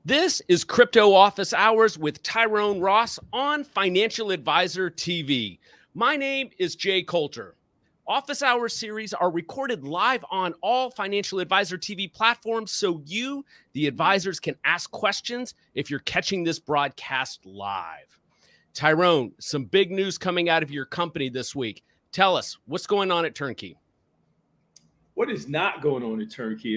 This is Crypto Office Hours with Tyrone Ross on Financial Advisor TV. My name is Jay Coulter. Office Hours series are recorded live on all Financial Advisor TV platforms so you, the advisors, can ask questions if you're catching this broadcast live. Tyrone, some big news coming out of your company this week. Tell us, what's going on at Turnqey? What is not going on at Turnqey?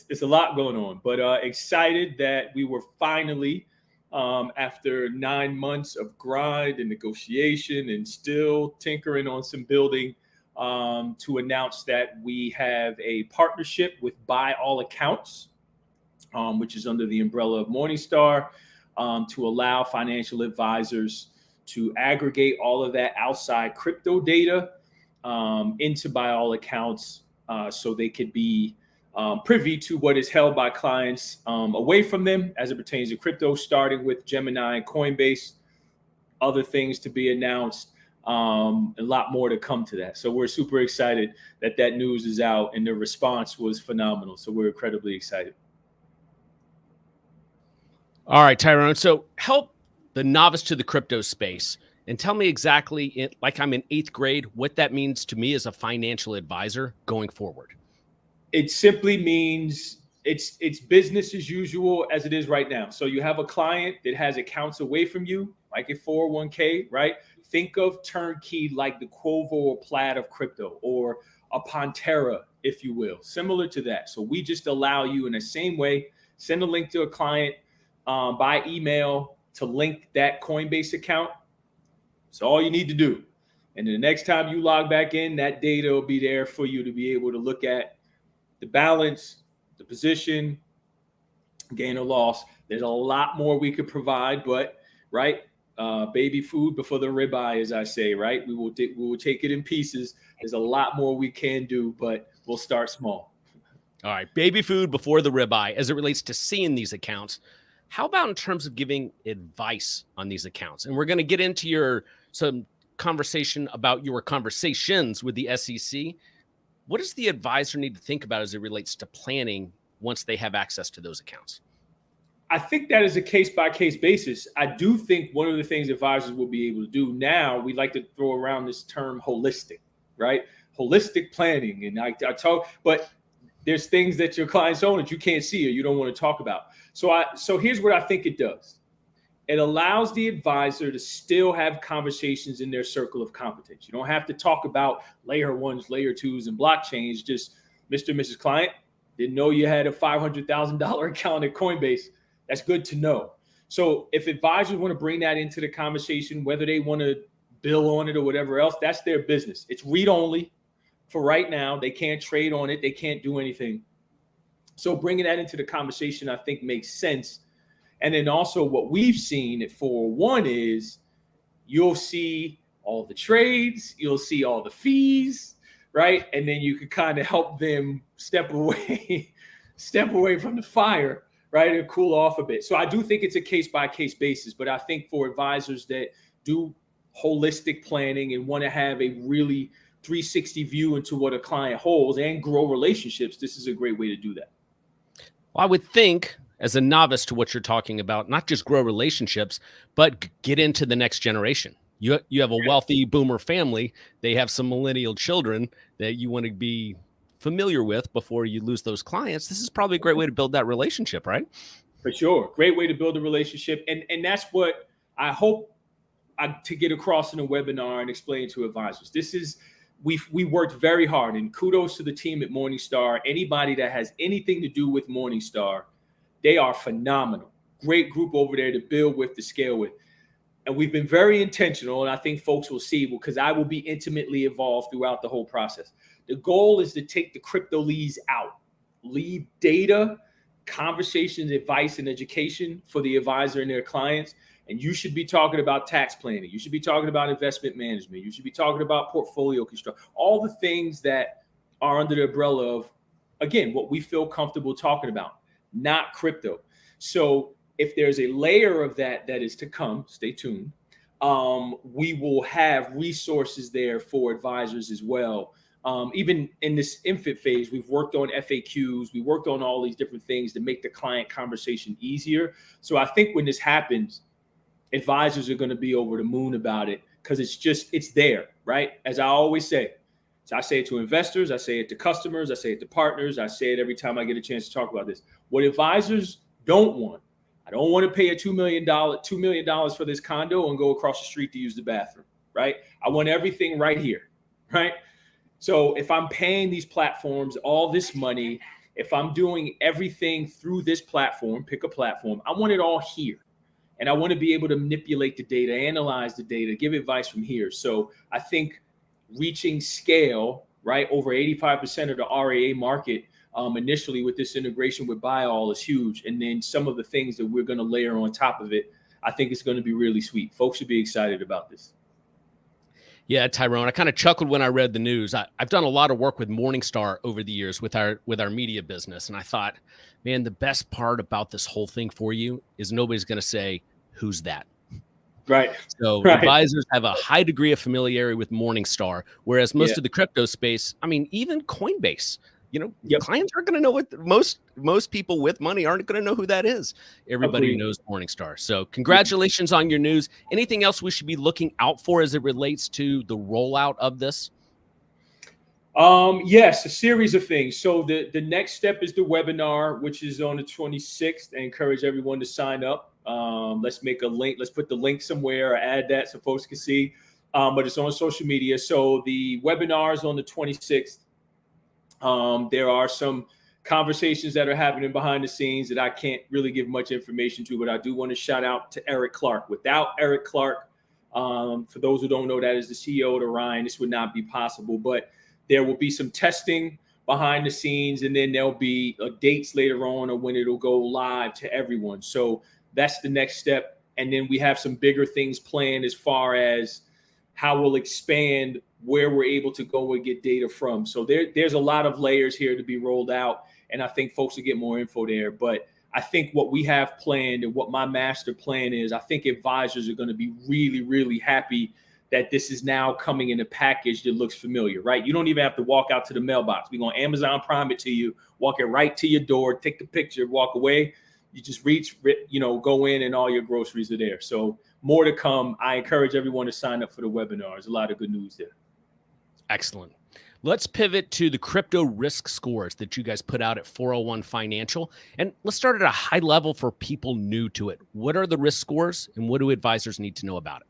It's a lot going on, but excited that we were finally, after 9 months of grind and negotiation and still tinkering on some building, to announce that we have a partnership with By All Accounts, which is under the umbrella of Morningstar, to allow financial advisors to aggregate all of that outside crypto data into By All Accounts. So they could be privy to what is held by clients away from them as it pertains to crypto, starting with Gemini and Coinbase, other things to be announced, a lot more to come to that. So we're super excited that news is out and the response was phenomenal. So we're incredibly excited. All right, Tyrone. So help the novice to the crypto space and tell me exactly, like I'm in 8th grade, what that means to me as a financial advisor going forward. It simply means it's business as usual as it is right now. So you have a client that has accounts away from you, like a 401k, right? Think of Turnqey like the Quovo or Plaid of crypto, or a Pantera, if you will, similar to that. So we just allow you in the same way, send a link to a client by email to link that Coinbase account. It's all you need to do. And the next time you log back in, that data will be there for you to be able to look at the balance, the position, gain or loss. There's a lot more we could provide, but right, baby food before the ribeye, as I say, right? We will take it in pieces. There's a lot more we can do, but we'll start small. All right, baby food before the ribeye as it relates to seeing these accounts. How about in terms of giving advice on these accounts? And we're going to get into some conversation about your conversations with the SEC. What does the advisor need to think about as it relates to planning once they have access to those accounts? I think that is a case-by-case basis. I do think one of the things advisors will be able to do now, we like to throw around this term holistic, right? Holistic planning. And I talk, but there's things that your clients own that you can't see or you don't want to talk about. So here's what I think it does. It allows the advisor to still have conversations in their circle of competence. You don't have to talk about layer ones, layer twos, and blockchains. Just Mr. and Mrs. Client, didn't know you had a $500,000 account at Coinbase. That's good to know. So if advisors want to bring that into the conversation, whether they want to bill on it or whatever else, that's their business. It's read only for right now. They can't trade on it. They can't do anything. So bringing that into the conversation, I think, makes sense. And then also what we've seen at 401 is you'll see all the trades, you'll see all the fees, right? And then you could kind of help them step away from the fire, right? And cool off a bit. So I do think it's a case-by-case basis, but I think for advisors that do holistic planning and want to have a really 360 view into what a client holds and grow relationships, this is a great way to do that. Well, I would think, as a novice to what you're talking about, not just grow relationships, but get into the next generation. You have a wealthy boomer family. They have some millennial children that you want to be familiar with before you lose those clients. This is probably a great way to build that relationship, right? For sure. Great way to build a relationship. And that's what I hope to get across in a webinar and explain to advisors. This is, we worked very hard, and kudos to the team at Morningstar. Anybody that has anything to do with Morningstar, they are phenomenal. Great group over there to build with, to scale with. And we've been very intentional, and I think folks will see, because I will be intimately involved throughout the whole process. The goal is to take the crypto leads out, leave data, conversations, advice, and education for the advisor and their clients. And you should be talking about tax planning. You should be talking about investment management. You should be talking about portfolio construction, all the things that are under the umbrella of, again, what we feel comfortable talking about, not crypto. So if there's a layer of that is to come, stay tuned. We will have resources there for advisors as well even in this infant phase, we've worked on FAQs. We worked on all these different things to make the client conversation easier. So I think when this happens, advisors are going to be over the moon about it because it's there, right? As I always say. So I say it to investors, I say it to customers, I say it to partners, I say it every time I get a chance to talk about this. What advisors don't want, I don't want to pay a $2 million for this condo and go across the street to use the bathroom, right? I want everything right here, right? So if I'm paying these platforms all this money, if I'm doing everything through this platform, pick a platform, I want it all here. And I want to be able to manipulate the data, analyze the data, give advice from here. So I think reaching scale, right, over 85% of the RIA market initially with this integration with Buy All is huge. And then some of the things that we're going to layer on top of it, I think it's going to be really sweet. Folks should be excited about this. Yeah, Tyrone, I kind of chuckled when I read the news. I've done a lot of work with Morningstar over the years with our media business. And I thought, man, the best part about this whole thing for you is nobody's going to say, who's that? Right. So advisors have a high degree of familiarity with Morningstar, whereas most of the crypto space, I mean, even Coinbase, clients aren't going to know what most people with money aren't going to know who that is. Everybody knows Morningstar. So congratulations on your news. Anything else we should be looking out for as it relates to the rollout of this? Yes, a series of things. So the next step is the webinar, which is on the 26th. I encourage everyone to sign up. Let's make a link. Let's put the link somewhere or add that so folks can see. But it's on social media. So the webinar is on the 26th. There are some conversations that are happening behind the scenes that I can't really give much information to, but I do want to shout out to Eric Clark. Without Eric Clark, for those who don't know, that is the CEO of Orion, this would not be possible. But there will be some testing behind the scenes, and then there'll be dates later on or when it'll go live to everyone. So that's the next step. And then we have some bigger things planned as far as how we'll expand where we're able to go and get data from. So there's a lot of layers here to be rolled out, and I think folks will get more info there. But I think what we have planned and what my master plan is, I think advisors are going to be really, really happy that this is now coming in a package that looks familiar, right? You don't even have to walk out to the mailbox. We're going to Amazon Prime it to you, walk it right to your door, take the picture, walk away. You just reach, go in and all your groceries are there. So more to come. I encourage everyone to sign up for the webinar. There's a lot of good news there. Excellent. Let's pivot to the crypto risk scores that you guys put out at 401 Financial. And let's start at a high level for people new to it. What are the risk scores and what do advisors need to know about it?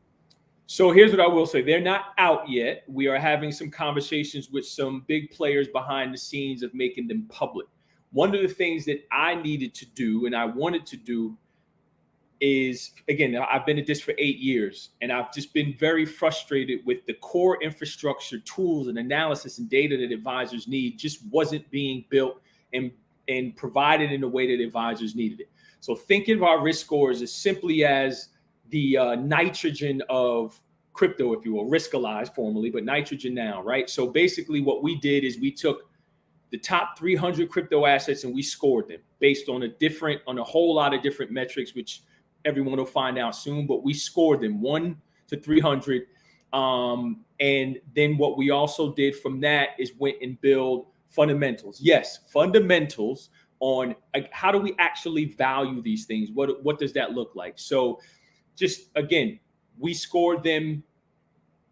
So here's what I will say. They're not out yet. We are having some conversations with some big players behind the scenes of making them public. One of the things that I needed to do and I wanted to do is, again, I've been at this for 8 years, and I've just been very frustrated with the core infrastructure, tools, and analysis and data that advisors need just wasn't being built and provided in the way that advisors needed it. So think of our risk scores as simply as the nitrogen of crypto, if you will, Riskalyze formerly, but nitrogen now, right? So basically what we did is we took the top 300 crypto assets and we scored them based on a whole lot of different metrics, which everyone will find out soon, but we scored them 1 to 300. And then what we also did from that is went and build fundamentals. Yes, fundamentals on how do we actually value these things? What does that look like? So just, again, we scored them,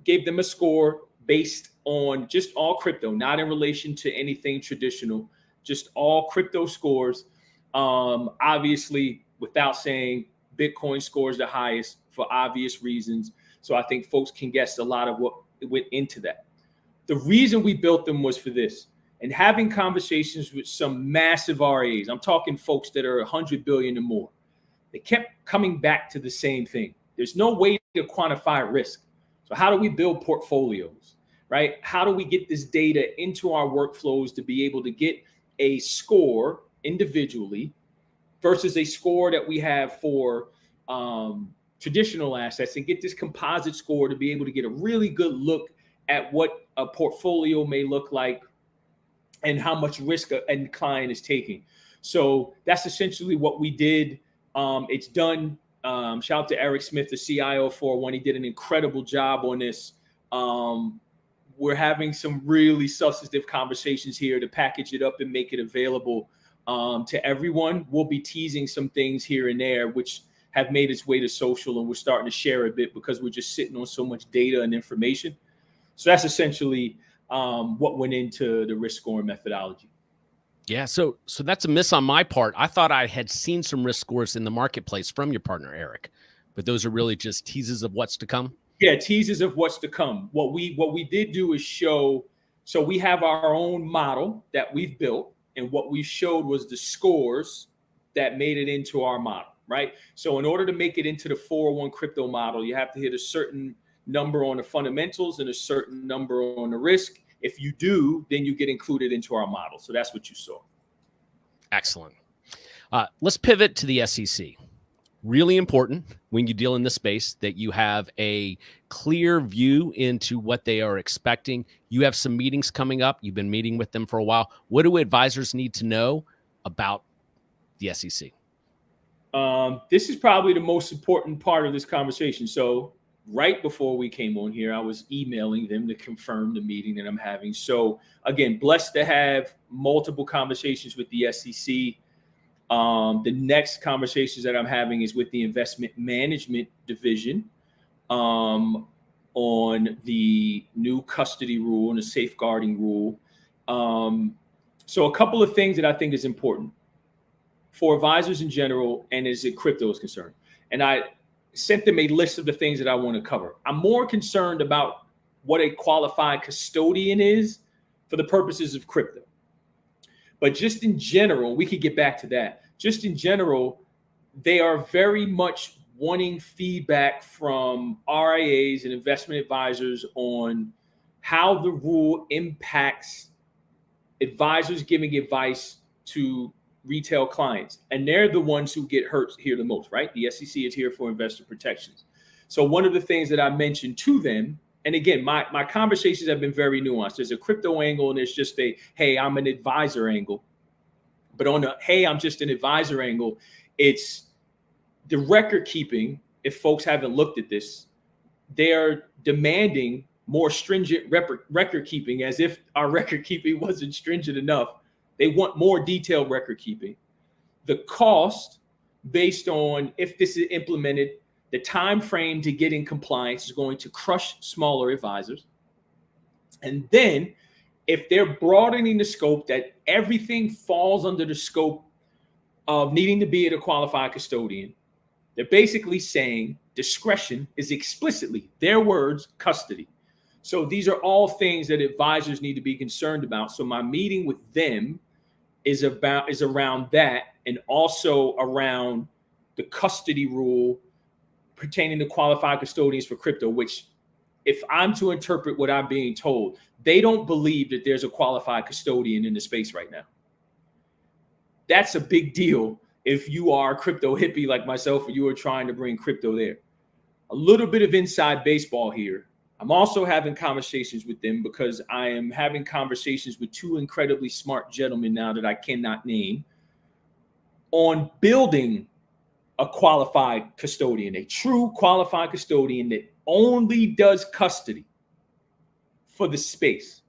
gave them a score based on just all crypto, not in relation to anything traditional, just all crypto scores. Obviously, without saying, Bitcoin scores the highest for obvious reasons. So I think folks can guess a lot of what went into that. The reason we built them was for this, and having conversations with some massive RAs. I'm talking folks that are 100 billion or more. They kept coming back to the same thing. There's no way to quantify risk. So how do we build portfolios, right? How do we get this data into our workflows to be able to get a score individually versus a score that we have for traditional assets, and get this composite score to be able to get a really good look at what a portfolio may look like and how much risk a client is taking. So that's essentially what we did. It's done. Shout out to Eric Smith, the CIO for one. He did an incredible job on this. we're having some really substantive conversations here to package it up and make it available to everyone. We'll be teasing some things here and there, which have made its way to social, and we're starting to share a bit because we're just sitting on so much data and information. So that's essentially what went into the risk scoring methodology. Yeah, so that's a miss on my part. I thought I had seen some risk scores in the marketplace from your partner, Eric, but those are really just teases of what's to come. Yeah, teases of what's to come. What we did do is show. So we have our own model that we've built, and what we showed was the scores that made it into our model, right? So in order to make it into the 401 crypto model, you have to hit a certain number on the fundamentals and a certain number on the risk. If you do, then you get included into our model. So that's what you saw. Excellent. Let's pivot to the SEC. Really important when you deal in this space that you have a clear view into what they are expecting. You have some meetings coming up. You've been meeting with them for a while. What do advisors need to know about the SEC? This is probably the most important part of this conversation. So right before we came on here, I was emailing them to confirm the meeting that I'm having. So again, blessed to have multiple conversations with the SEC. The next conversations that I'm having is with the investment management division on the new custody rule and the safeguarding rule. So a couple of things that I think is important for advisors in general, and as crypto is concerned. And I sent them a list of the things that I want to cover. I'm more concerned about what a qualified custodian is for the purposes of crypto. But just in general, we could get back to that. Just in general, they are very much wanting feedback from RIAs and investment advisors on how the rule impacts advisors giving advice to retail clients. And they're the ones who get hurt here the most, right? The SEC is here for investor protections. So one of the things that I mentioned to them, and again, my conversations have been very nuanced. There's a crypto angle and there's just a, hey, I'm an advisor angle. But on the, hey, I'm just an advisor angle, it's the record keeping. If folks haven't looked at this, they are demanding more stringent record keeping, as if our record keeping wasn't stringent enough. They want more detailed record keeping. The cost, based on if this is implemented, the time frame to get in compliance is going to crush smaller advisors. And then if they're broadening the scope, that everything falls under the scope of needing to be a qualified custodian, they're basically saying discretion is explicitly, their words, custody. So these are all things that advisors need to be concerned about. So my meeting with them is around that, and also around the custody rule pertaining to qualified custodians for crypto, which, if I'm to interpret what I'm being told, they don't believe that there's a qualified custodian in the space right now. That's a big deal if you are a crypto hippie like myself, or you are trying to bring crypto there. A little bit of inside baseball here. I'm also having conversations with them because I am having conversations with two incredibly smart gentlemen now that I cannot name on building a qualified custodian, a true qualified custodian that only does custody for the space.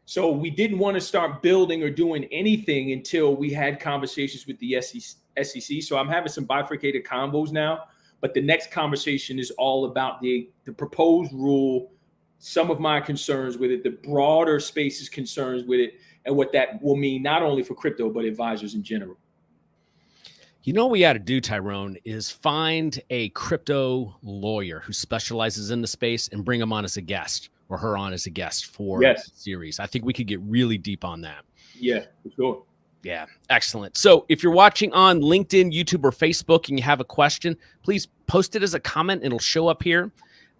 So we didn't want to start building or doing anything until we had conversations with the SEC. So I'm having some bifurcated combos now. But the next conversation is all about the proposed rule, some of my concerns with it, the broader space's concerns with it, and what that will mean not only for crypto, but advisors in general. You know what we got to do, Tyrone, is find a crypto lawyer who specializes in the space and bring him on as a guest, or her on as a guest for the series. I think we could get really deep on that. Yeah, for sure. Yeah, excellent. So if you're watching on LinkedIn, YouTube, or Facebook and you have a question, please post it as a comment. It'll show up here.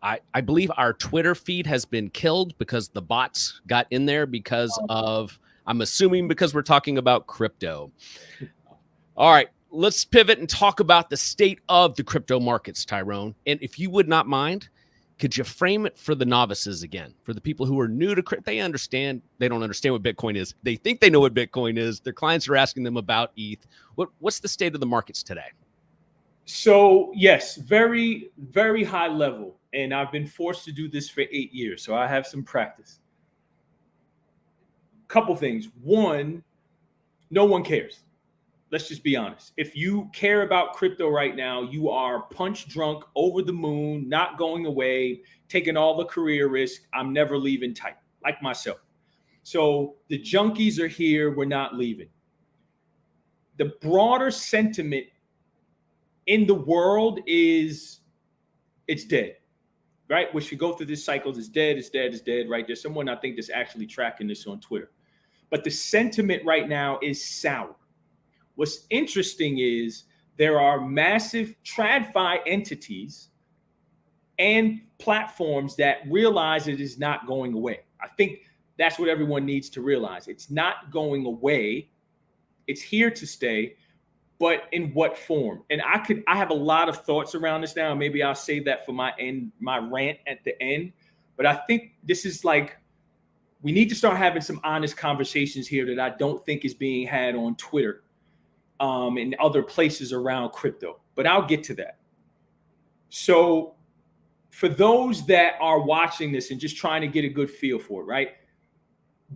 I believe our Twitter feed has been killed because the bots got in there because of, I'm assuming because we're talking about crypto. All right, let's pivot and talk about the state of the crypto markets, Tyrone. And if you would not mind, could you frame it for the novices again? For the people who are new to crypto, they don't understand what Bitcoin is. They think they know what Bitcoin is. Their clients are asking them about ETH. What's the state of the markets today? So yes, very, very high level. And I've been forced to do this for 8 years. So I have some practice. Couple things. One, no one cares. Let's just be honest. If you care about crypto right now, you are punch drunk, over the moon, not going away, taking all the career risk. I'm never leaving type, like myself. So the junkies are here. We're not leaving. The broader sentiment in the world is it's dead, right? Which we go through this cycles, it's dead, it's dead, it's dead, right? There's someone I think that's actually tracking this on Twitter. But the sentiment right now is sour. What's interesting is there are massive TradFi entities and platforms that realize it is not going away. I think that's what everyone needs to realize. It's not going away. It's here to stay, but in what form? And I have a lot of thoughts around this now. Maybe I'll save that for my rant at the end. But I think this is like, we need to start having some honest conversations here that I don't think is being had on Twitter and other places around crypto, but I'll get to that. So for those that are watching this and just trying to get a good feel for it, right?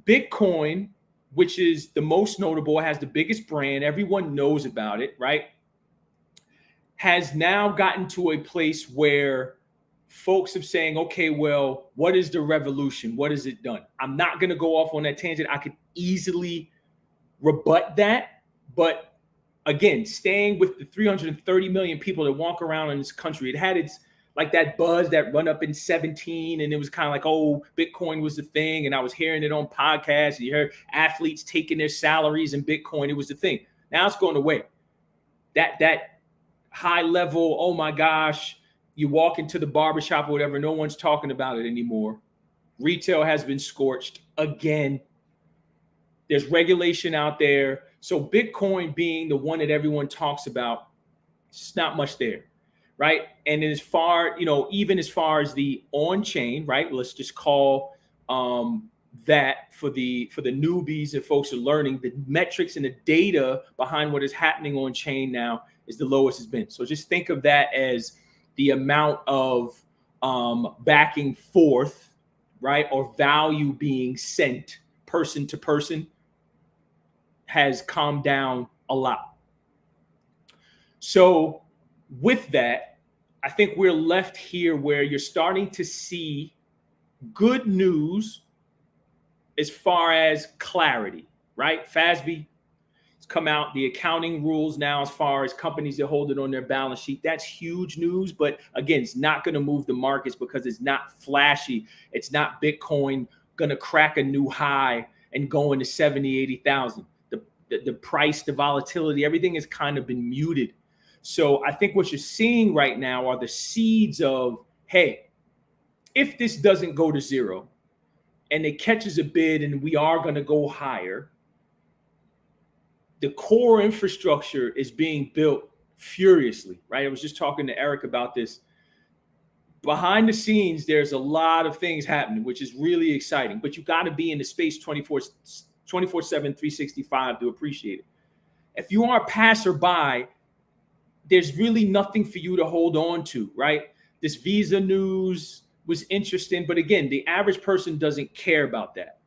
Bitcoin, which is the most notable, has the biggest brand, everyone knows about it, right? Has now gotten to a place where folks are saying, okay, well, what is the revolution? What has it done? I'm not going to go off on that tangent. I could easily rebut that, but again, staying with the 330 million people that walk around in this country, it had its like that buzz that run up in 17, and it was kind of like, oh, Bitcoin was the thing, and I was hearing it on podcasts, and you heard athletes taking their salaries in Bitcoin. It was the thing. Now it's going away. That high level, oh my gosh, you walk into the barbershop or whatever, no one's talking about it anymore. Retail has been scorched again. There's regulation out there. So Bitcoin being the one that everyone talks about, it's not much there, right? And as far, even as far as the on-chain, right? Let's just call that for the newbies and folks who are learning, the metrics and the data behind what is happening on chain now is the lowest it's been. So just think of that as the amount of backing forth, right? Or value being sent person to person has calmed down a lot. So with that, I think we're left here where you're starting to see good news as far as clarity, right? FASB has come out, the accounting rules now as far as companies that hold it on their balance sheet. That's huge news, but again, it's not going to move the markets because it's not flashy. It's not Bitcoin going to crack a new high and go into 70, 80,000. The price, the volatility, everything has kind of been muted. So I think what you're seeing right now are the seeds of, hey, if this doesn't go to zero and it catches a bid and we are going to go higher, the core infrastructure is being built furiously, right? I was just talking to Eric about this. Behind the scenes, there's a lot of things happening, which is really exciting, but you got to be in the space 24/7, 365 to appreciate it. If you are a passerby, there's really nothing for you to hold on to, right? This Visa news was interesting, but again, the average person doesn't care about that.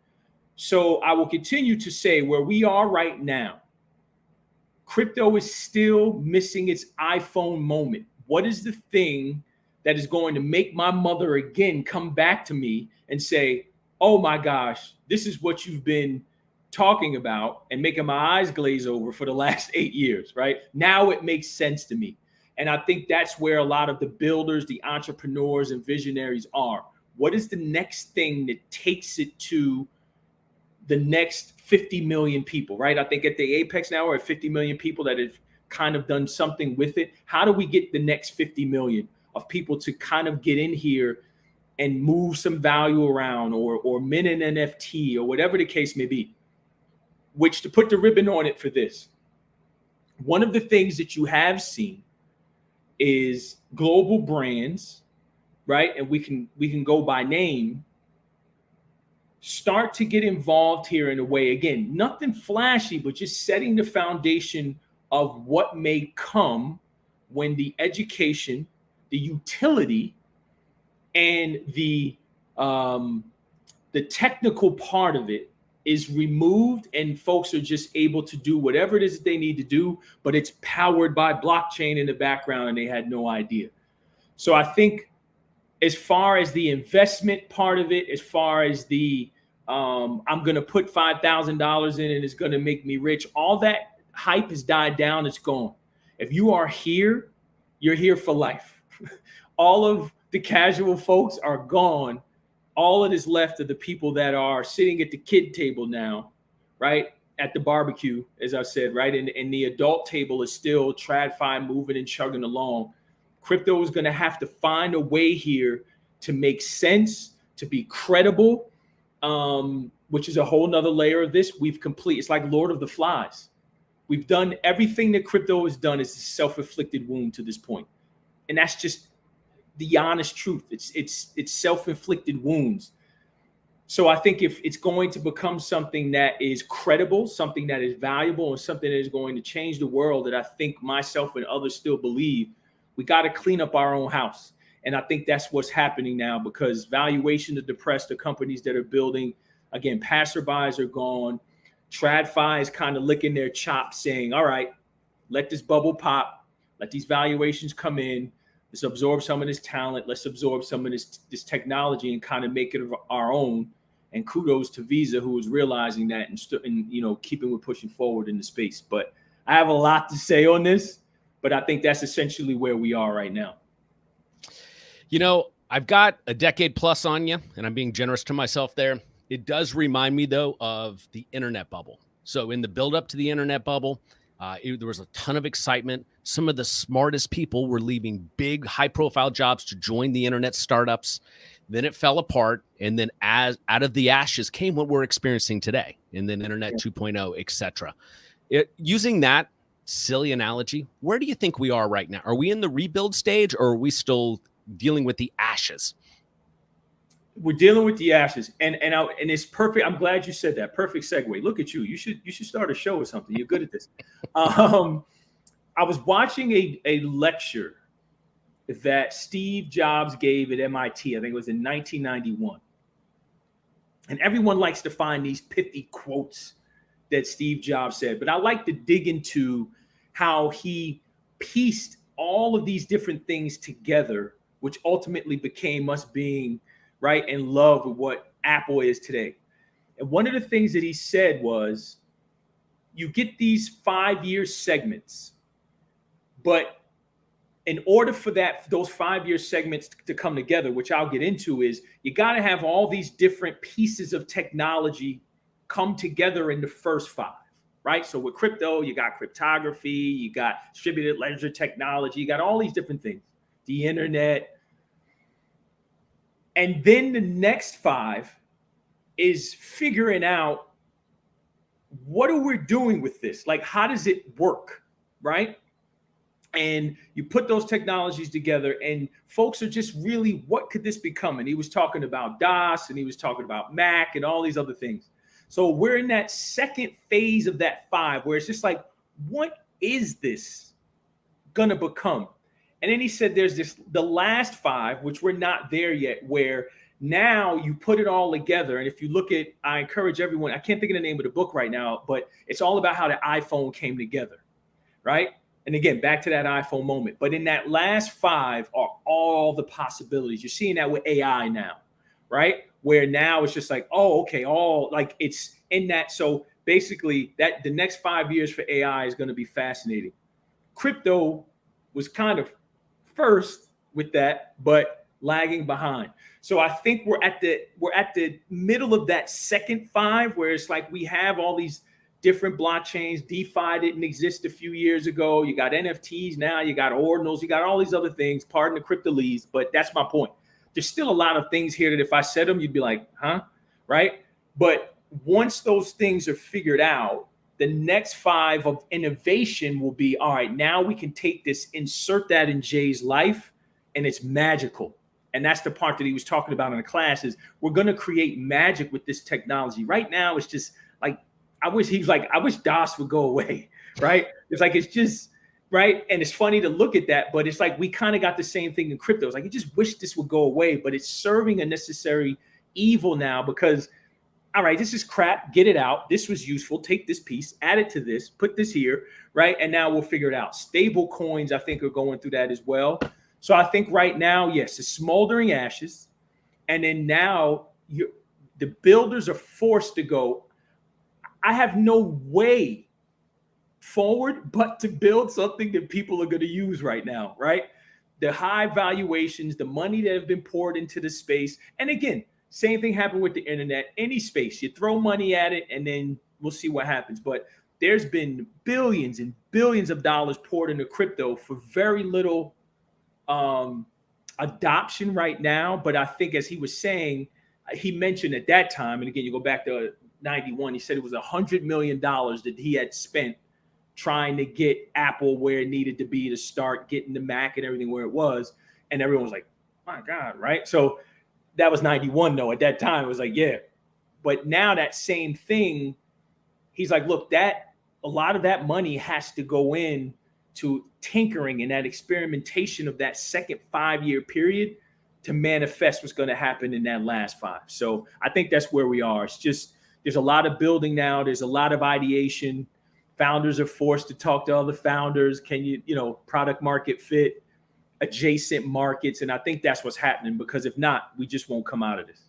So I will continue to say where we are right now, crypto is still missing its iPhone moment. What is the thing that is going to make my mother again come back to me and say, oh my gosh, this is what you've been talking about and making my eyes glaze over for the last 8 years, right? Now it makes sense to me. And I think that's where a lot of the builders, the entrepreneurs and visionaries are. What is the next thing that takes it to the next 50 million people, right? I think at the apex now we're at 50 million people that have kind of done something with it. How do we get the next 50 million of people to kind of get in here and move some value around or mint an NFT or whatever the case may be? Which, to put the ribbon on it for this, one of the things that you have seen is global brands, right? And we can go by name, start to get involved here in a way, again, nothing flashy, but just setting the foundation of what may come when the education, the utility, and the technical part of it is removed, and folks are just able to do whatever it is that they need to do, but it's powered by blockchain in the background and they had no idea. So I think as far as the investment part of it, as far as the I'm going to put $5,000 in and it's going to make me rich, all that hype has died down. It's gone. If you are here, you're here for life. All of the casual folks are gone. All that is left are the people that are sitting at the kid table now, right? At the barbecue, as I said, right? And the adult table is still TradFi moving and chugging along. Crypto is going to have to find a way here to make sense, to be credible, which is a whole nother layer of this. It's like Lord of the Flies. We've done everything that crypto has done is a self-inflicted wound to this point. And that's just the honest truth. It's self-inflicted wounds. So I think if it's going to become something that is credible, something that is valuable, and something that is going to change the world, that I think myself and others still believe, we got to clean up our own house. And I think that's what's happening now, because valuations are depressed. The companies that are building, again, passerbys are gone. TradFi is kind of licking their chops, saying, all right, let this bubble pop, let these valuations come in. Let's absorb some of this talent. Let's absorb some of this technology and kind of make it our own. And kudos to Visa, who is realizing that and keeping with pushing forward in the space. But I have a lot to say on this, but I think that's essentially where we are right now. I've got a decade plus on you, and I'm being generous to myself there. It does remind me, though, of the internet bubble. So in the buildup to the internet bubble, there was a ton of excitement. Some of the smartest people were leaving big, high-profile jobs to join the internet startups. Then it fell apart, and then out of the ashes came what we're experiencing today, and then Internet 2.0, et cetera. Using that silly analogy, where do you think we are right now? Are we in the rebuild stage, or are we still dealing with the ashes? We're dealing with the ashes, and it's perfect. I'm glad you said that. Perfect segue. Look at you. You should start a show or something. You're good at this. I was watching a lecture that Steve Jobs gave at MIT. I think it was in 1991. And everyone likes to find these pithy quotes that Steve Jobs said, but I like to dig into how he pieced all of these different things together, which ultimately became us being right in love with what Apple is today. And one of the things that he said was, you get these 5-year segments, but in order for those 5-year segments to come together, which I'll get into, is you got to have all these different pieces of technology come together in the first 5, right? So with crypto, you got cryptography, you got distributed ledger technology, you got all these different things, the internet. And then the next 5 is figuring out, what are we doing with this? Like, how does it work, right? And you put those technologies together, and folks are just really, what could this become? And he was talking about DOS, and he was talking about Mac and all these other things. So we're in that second phase of that 5, where it's just like, what is this gonna become? And then he said there's the last 5, which we're not there yet, where now you put it all together. And if you look at, I encourage everyone, I can't think of the name of the book right now, but it's all about how the iPhone came together, right? And again, back to that iPhone moment. But in that last 5 are all the possibilities. You're seeing that with AI now, right? Where now it's just like, oh, okay, all like it's in that. So basically that the next 5 years for AI is going to be fascinating. Crypto was kind of first with that, but lagging behind. So I think we're at the middle of that second 5, where it's like we have all these different blockchains. DeFi didn't exist a few years ago. You got NFTs now, you got ordinals, you got all these other things, pardon the cryptolese, but that's my point. There's still a lot of things here that if I said them, you'd be like, huh? Right? But once those things are figured out, the next 5 of innovation will be, all right, now we can take this, insert that in Jay's life, and it's magical. And that's the part that he was talking about in the class, is we're going to create magic with this technology. Right now, it's just like, I wish DOS would go away, right? It's like, it's just right? And it's funny to look at that, but it's like we kind of got the same thing in crypto. It's like you just wish this would go away, but it's serving a necessary evil now because, all right, this is crap, get it out. This was useful. Take this piece, add it to this, put this here, right? And now we'll figure it out. Stable coins, I think, are going through that as well. So I think right now, yes, it's smoldering ashes. And then now the builders are forced to go, I have no way forward but to build something that people are going to use right now, right? The high valuations, the money that have been poured into the space. And again, same thing happened with the internet. Any space, you throw money at it and then we'll see what happens. But there's been billions and billions of dollars poured into crypto for very little adoption right now. But I think, as he was saying, he mentioned at that time, and again, you go back to 91, he said it was $100 million that he had spent trying to get Apple where it needed to be to start getting the Mac and everything where it was. And everyone was like, my God, right? So that was 91 though. At that time, it was like, yeah. But now that same thing, he's like, look, that a lot of that money has to go in to tinkering and that experimentation of that second 5-year period to manifest what's going to happen in that last 5. So I think that's where we are. It's just, there's a lot of building now. There's a lot of ideation. Founders are forced to talk to other founders. Can you product market fit, adjacent markets? And I think that's what's happening, because if not, we just won't come out of this.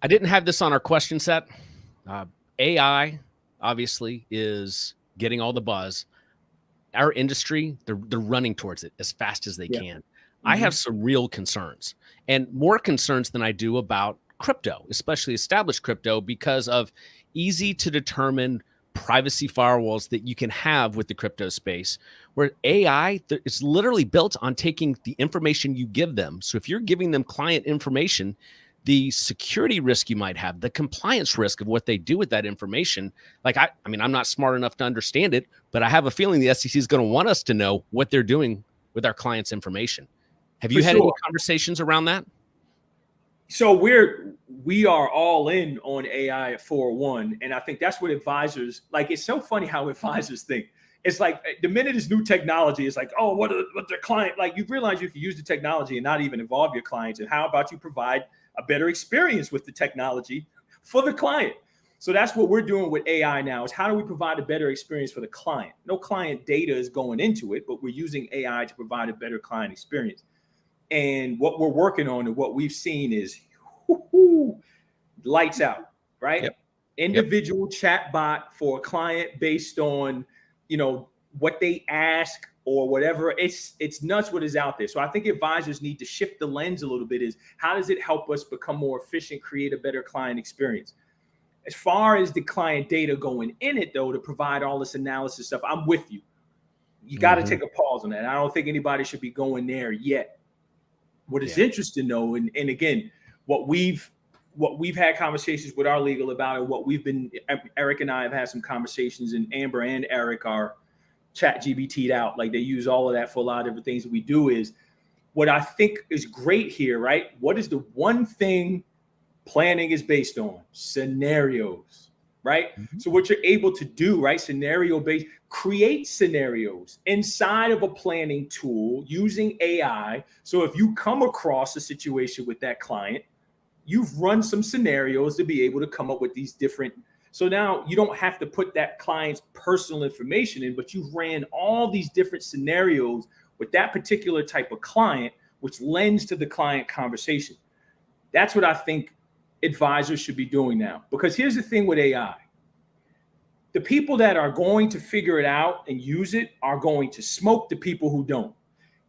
I didn't have this on our question set. AI obviously is getting all the buzz. Our industry, they're running towards it as fast as they can. I have some real concerns, and more concerns than I do about crypto, especially established crypto, because of easy to determine privacy firewalls that you can have with the crypto space, where AI is literally built on taking the information you give them. So if you're giving them client information, the security risk you might have, the compliance risk of what they do with that information. Like, I mean, I'm not smart enough to understand it, but I have a feeling the SEC is going to want us to know what they're doing with our clients' information. Have you had any conversations around that? So we are all in on AI at 401. And I think that's what advisors, like, it's so funny how advisors think. It's like the minute it's new technology, it's like, oh, what the client, like, you realize you can use the technology and not even involve your clients. And how about you provide a better experience with the technology for the client? So that's what we're doing with AI now, is how do we provide a better experience for the client? No client data is going into it, but we're using AI to provide a better client experience. And what we're working on and what we've seen is lights out, right? Yep. Individual chat bot for a client based on, what they ask or whatever. It's nuts what is out there. So I think advisors need to shift the lens a little bit, is how does it help us become more efficient, create a better client experience? As far as the client data going in it, though, to provide all this analysis stuff, I'm with you. You got to take a pause on that. I don't think anybody should be going there yet. What is interesting, though, and again, what we've had conversations with our legal about, and Eric and I have had some conversations, and Amber and Eric are chat GBT'd out. Like, they use all of that for a lot of different things that we do. Is what I think is great here, right? What is the one thing planning is based on? Scenarios, right? So what you're able to do, right? Scenario based, create scenarios inside of a planning tool using AI. So if you come across a situation with that client, you've run some scenarios to be able to come up with these different. So now you don't have to put that client's personal information in, but you've ran all these different scenarios with that particular type of client, which lends to the client conversation. That's what I think advisors should be doing now. Because here's the thing with AI. The people that are going to figure it out and use it are going to smoke the people who don't.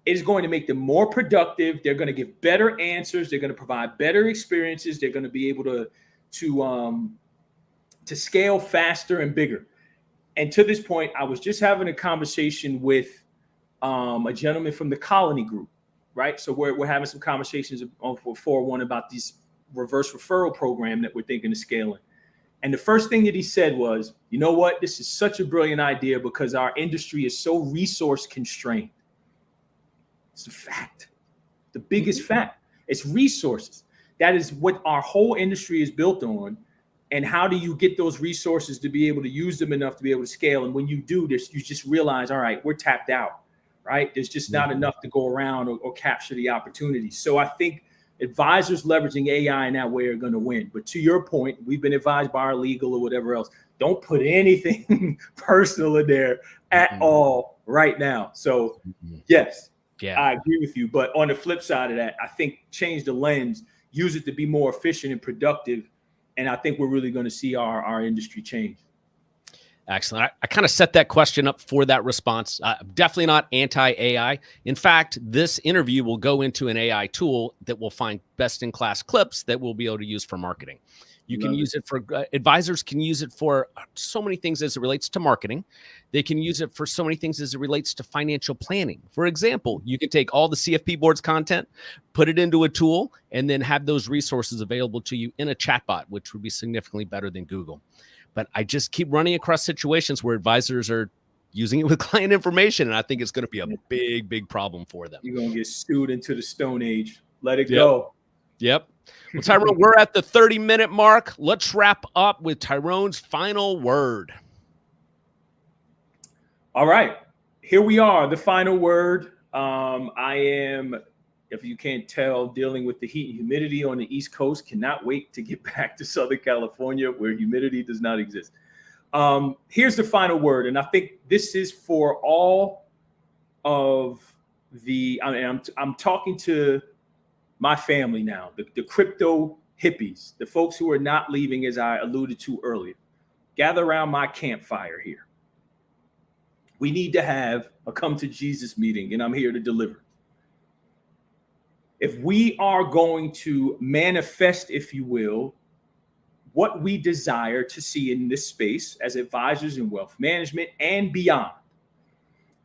It is going to make them more productive. They're going to give better answers. They're going to provide better experiences. They're going to be able to scale faster and bigger. And to this point, I was just having a conversation with a gentleman from the Colony Group, right? So we're having some conversations on 401 about this reverse referral program that we're thinking of scaling. And the first thing that he said was, you know what? This is such a brilliant idea because our industry is so resource constrained. It's a fact. The biggest fact. It's resources. That is what our whole industry is built on. And how do you get those resources to be able to use them enough to be able to scale? And when you do this, you just realize, all right, we're tapped out, right? There's just not enough to go around or capture the opportunities. So I think advisors leveraging AI in that way are going to win. But to your point, we've been advised by our legal or whatever else. Don't put anything personal in there at all right now. So yes, I agree with you. But on the flip side of that, I think change the lens, use it to be more efficient and productive. And I think we're really going to see our industry change. Excellent. I kind of set that question up for that response. Definitely not anti-AI. In fact, this interview will go into an AI tool that will find best-in-class clips that we'll be able to use for marketing. You can use it for advisors can use it for so many things as it relates to marketing. They can use it for so many things as it relates to financial planning. For example, you can take all the CFP board's content, put it into a tool, and then have those resources available to you in a chatbot, which would be significantly better than Google. But I just keep running across situations where advisors are using it with client information, and I think it's going to be a big, big problem for them. You're going to get sued into the Stone Age. Let it go. Yep. Well, Tyrone, we're at the 30-minute mark. Let's wrap up with Tyrone's final word. All right. Here we are, the final word. I am, if you can't tell, dealing with the heat and humidity on the East Coast. Cannot wait to get back to Southern California where humidity does not exist. Here's the final word. And I think this is for all of the, I'm talking to my family now, the crypto hippies, the folks who are not leaving, as I alluded to earlier. Gather around my campfire here. We need to have a come to Jesus meeting, and I'm here to deliver. If we are going to manifest, if you will, what we desire to see in this space as advisors in wealth management and beyond,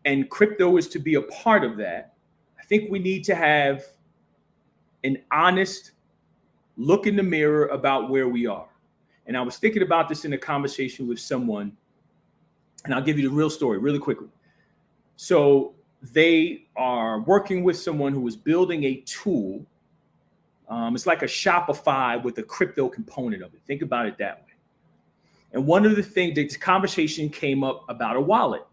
and crypto is to be a part of that, I think we need to have an honest look in the mirror about where we are. And I was thinking about this in a conversation with someone, and I'll give you the real story really quickly. So they are working with someone who is building a tool. It's like a Shopify with a crypto component of it. Think about it that way. And one of the things, this conversation came up about a wallet.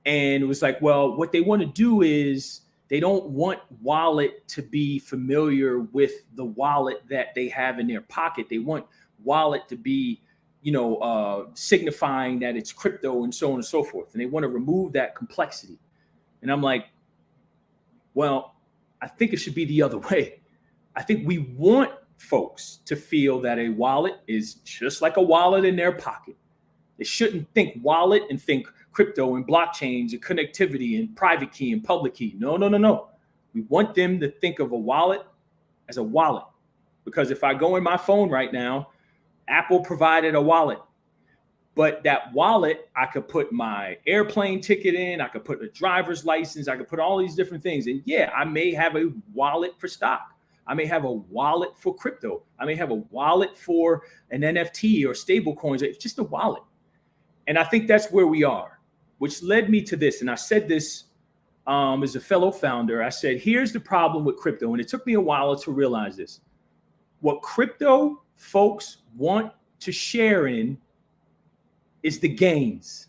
And it was like, well, what they want to do is they don't want wallet to be familiar with the wallet that they have in their pocket. They want wallet to be, signifying that it's crypto and so on and so forth. And they want to remove that complexity. And I'm like, well, I think it should be the other way. I think we want folks to feel that a wallet is just like a wallet in their pocket. They shouldn't think wallet and think crypto and blockchains and connectivity and private key and public key. No. We want them to think of a wallet as a wallet. Because if I go in my phone right now, Apple provided a wallet. But that wallet, I could put my airplane ticket in, I could put a driver's license, I could put all these different things. And yeah, I may have a wallet for stock. I may have a wallet for crypto. I may have a wallet for an NFT or stable coins. It's just a wallet. And I think that's where we are, which led me to this. And I said this as a fellow founder. I said, here's the problem with crypto. And it took me a while to realize this. What crypto folks want to share in is the gains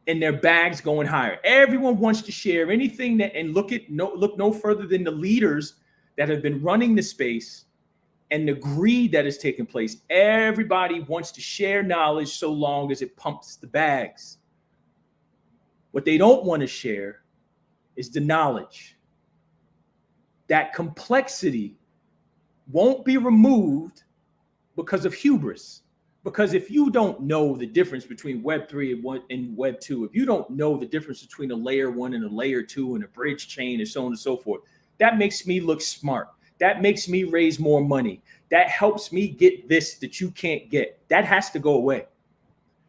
and their bags going higher. Everyone wants to share anything that, and look no further than the leaders that have been running the space and the greed that has taken place. Everybody wants to share knowledge so long as it pumps the bags. What they don't want to share is the knowledge. That complexity won't be removed because of hubris. Because if you don't know the difference between Web3 and Web2, if you don't know the difference between a layer 1 and a layer 2 and a bridge chain and so on and so forth, that makes me look smart. That makes me raise more money. That helps me get this that you can't get. That has to go away.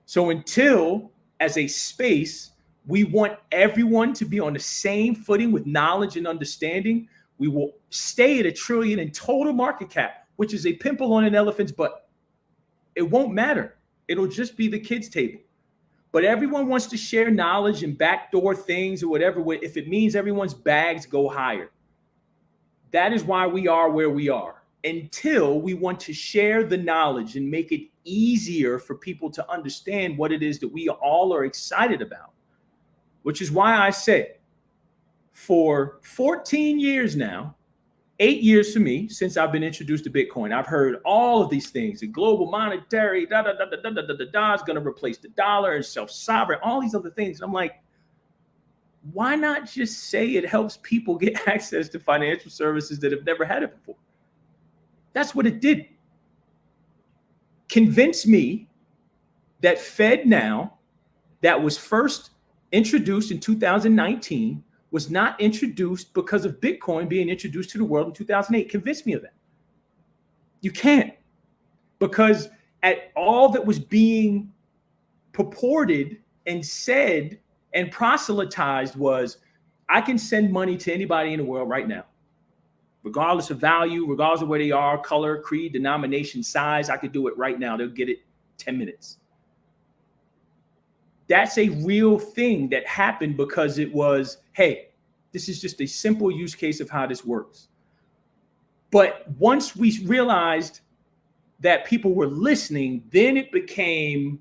So until, as a space, we want everyone to be on the same footing with knowledge and understanding, we will stay at $1 trillion in total market cap, which is a pimple on an elephant's butt. It won't matter. It'll just be the kids' table. But everyone wants to share knowledge and backdoor things or whatever, if it means everyone's bags go higher. That is why we are where we are. Until we want to share the knowledge and make it easier for people to understand what it is that we all are excited about, which is why I say for 14 years now, 8 years for me, since I've been introduced to Bitcoin, I've heard all of these things. The global monetary, is going to replace the dollar and self-sovereign, all these other things. I'm like, why not just say it helps people get access to financial services that have never had it before? That's what it did. Convince me that FedNow, that was first introduced in 2019, was not introduced because of Bitcoin being introduced to the world in 2008. Convince me of that. You can't, because at all that was being purported and said and proselytized was, I can send money to anybody in the world right now, regardless of value, regardless of where they are, color, creed, denomination, size. I could do it right now. They'll get it 10 minutes. That's a real thing that happened because it was, hey, this is just a simple use case of how this works. But once we realized that people were listening, then it became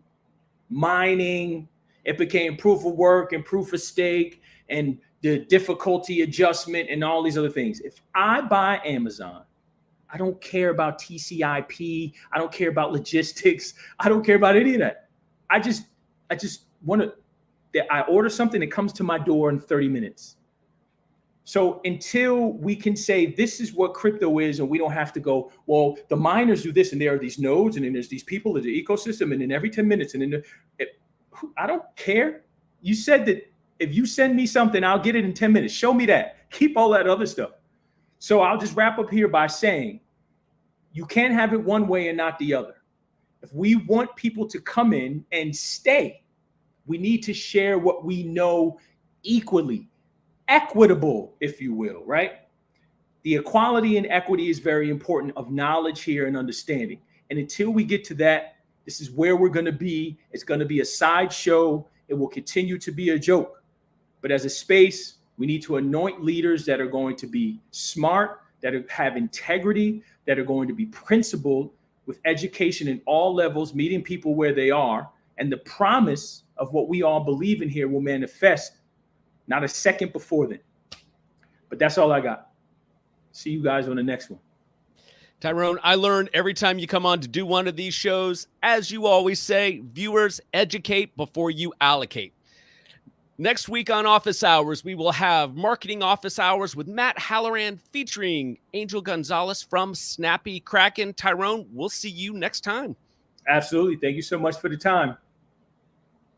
mining, it became proof of work and proof of stake and the difficulty adjustment and all these other things. If I buy Amazon, I don't care about TCIP. I don't care about logistics. I don't care about any of that. I just want to, I order something that comes to my door in 30 minutes. So until we can say this is what crypto is, and we don't have to go, well, the miners do this, and there are these nodes, and then there's these people in the ecosystem, and then every 10 minutes, and then I don't care. You said that if you send me something, I'll get it in 10 minutes. Show me that. Keep all that other stuff. So I'll just wrap up here by saying you can't have it one way and not the other. If we want people to come in and stay, we need to share what we know equally, equitable, if you will, right? The equality and equity is very important of knowledge here and understanding. And until we get to that, this is where we're going to be. It's going to be a sideshow. It will continue to be a joke. But as a space, we need to anoint leaders that are going to be smart, that have integrity, that are going to be principled with education in all levels, meeting people where they are. And the promise of what we all believe in here will manifest not a second before then. But that's all I got. See you guys on the next one. Tyrone, I learn every time you come on to do one of these shows. As you always say, viewers, educate before you allocate. Next week on Office Hours, we will have Marketing Office Hours with Matt Halloran featuring Angel Gonzalez from Snappy Kraken. Tyrone, we'll see you next time. Absolutely. Thank you so much for the time.